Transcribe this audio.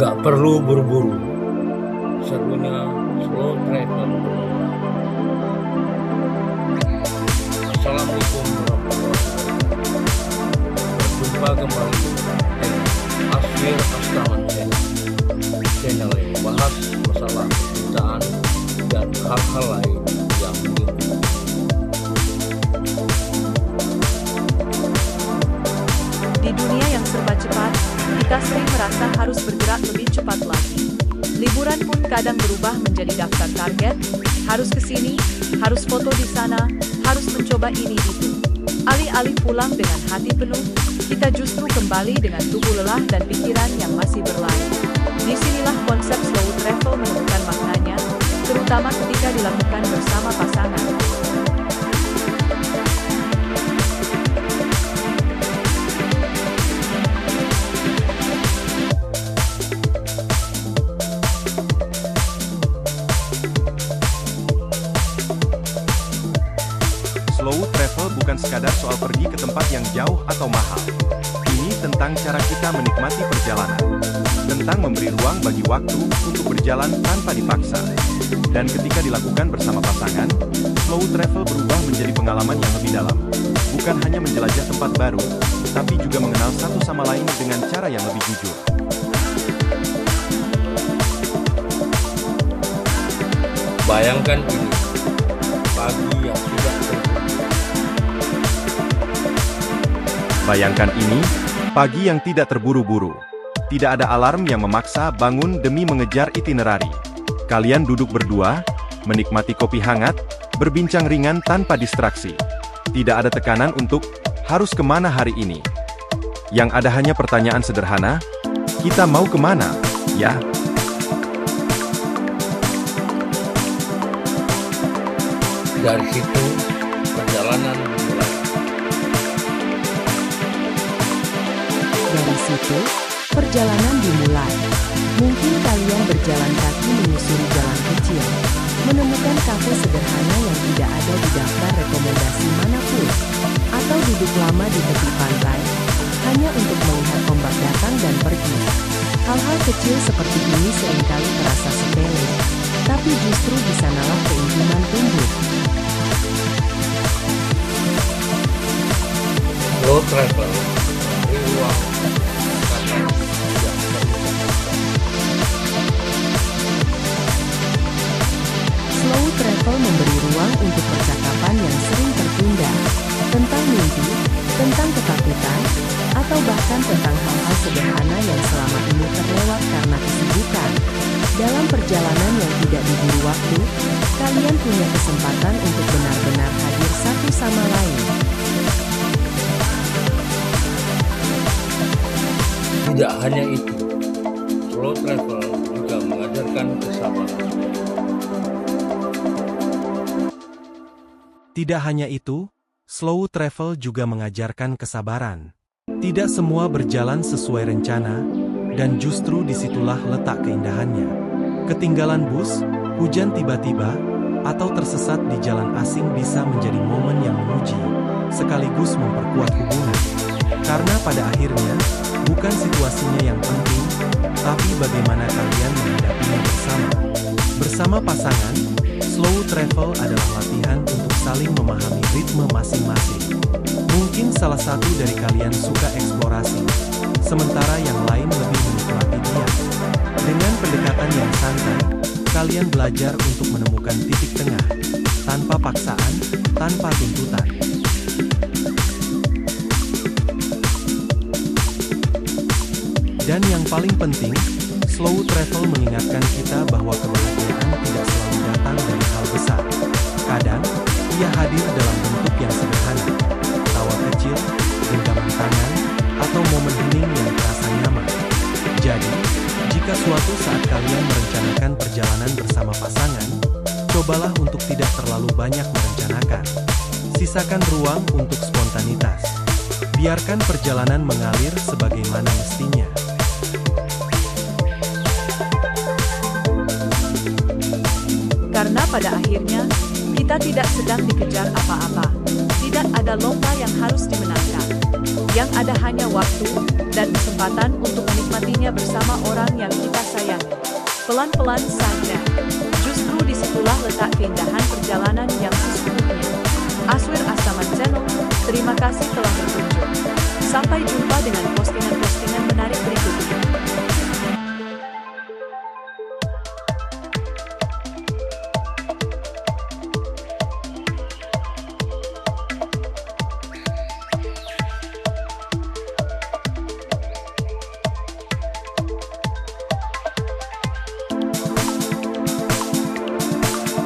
Nggak perlu buru-buru, serunya slow travel. Assalamualaikum warahmatullahi wabarakatuh. Berjumpa kembali dengan Asfir Astawan channel yang membahas masalah percintaan dan hal-hal lain yang menyinggung. Di dunia yang serba cepat, kita sering merasa harus bergerak lebih cepat lagi. Liburan pun kadang berubah menjadi daftar target, harus kesini, harus foto di sana, harus mencoba ini itu. Alih-alih pulang dengan hati penuh, kita justru kembali dengan tubuh lelah dan pikiran yang masih berlari. Disinilah konsep slow travel menemukan maknanya, terutama ketika dilakukan bersama pasangan. Slow travel bukan sekadar soal pergi ke tempat yang jauh atau mahal. Ini tentang cara kita menikmati perjalanan. Tentang memberi ruang bagi waktu untuk berjalan tanpa dipaksa. Dan ketika dilakukan bersama pasangan, slow travel berubah menjadi pengalaman yang lebih dalam. Bukan hanya menjelajah tempat baru, tapi juga mengenal satu sama lain dengan cara yang lebih jujur. Bayangkan ini, pagi yang sudah Bayangkan ini, pagi yang tidak terburu-buru. Tidak ada alarm yang memaksa bangun demi mengejar itinerari. Kalian duduk berdua, menikmati kopi hangat, berbincang ringan tanpa distraksi. Tidak ada tekanan untuk, harus kemana hari ini? Yang ada hanya pertanyaan sederhana, kita mau kemana, ya? Dari situ, perjalanan dimulai. Dari situ, perjalanan dimulai. Mungkin kalian berjalan kaki menyusuri jalan kecil, menemukan kafe sederhana yang tidak ada di daftar rekomendasi manapun, atau duduk lama di tepi pantai, hanya untuk melihat ombak datang dan pergi. Hal-hal kecil seperti ini seringkali terasa sepele, tapi justru di sanalah keintiman tumbuh. Slow travel memberi ruang karena yang Slow travel memberi ruang untuk percakapan yang sering tertunda, tentang mimpi, tentang ketakutan, atau bahkan tentang hal-hal sederhana yang selama ini terlewat karena kesibukan. Dalam perjalanan yang tidak diburu waktu, kalian punya kesempatan untuk benar-benar hadir satu sama lain. Tidak hanya itu, slow travel juga mengajarkan kesabaran. Tidak hanya itu, slow travel juga mengajarkan kesabaran. Tidak semua berjalan sesuai rencana, dan justru disitulah letak keindahannya. Ketinggalan bus, hujan tiba-tiba, atau tersesat di jalan asing bisa menjadi momen yang menguji, sekaligus memperkuat hubungan. Karena pada akhirnya, bukan situasinya yang penting, tapi bagaimana kalian menghadapinya bersama. Bersama pasangan, slow travel adalah latihan untuk saling memahami ritme masing-masing. Mungkin salah satu dari kalian suka eksplorasi, sementara yang lain lebih menikmati diam. Dengan pendekatan yang santai, kalian belajar untuk menemukan titik tengah, tanpa paksaan, tanpa tuntutan. Dan yang paling penting, slow travel mengingatkan kita bahwa kebahagiaan tidak selalu datang dari hal besar. Kadang, ia hadir dalam bentuk yang sederhana. Tawa kecil, genggaman tangan, atau momen hening yang terasa nyaman. Jadi, jika suatu saat kalian merencanakan perjalanan bersama pasangan, cobalah untuk tidak terlalu banyak merencanakan. Sisakan ruang untuk spontanitas. Biarkan perjalanan mengalir sebagaimana mestinya. Karena pada akhirnya, kita tidak sedang dikejar apa-apa. Tidak ada lomba yang harus dimenangkan. yang ada hanya waktu dan kesempatan untuk menikmatinya bersama orang yang kita sayangi. Pelan-pelan saja. Justru disitulah letak keindahan perjalanan yang sesungguhnya. Aswir Asaman Channel, terima kasih telah berkunjung. Sampai jumpa dengan postingan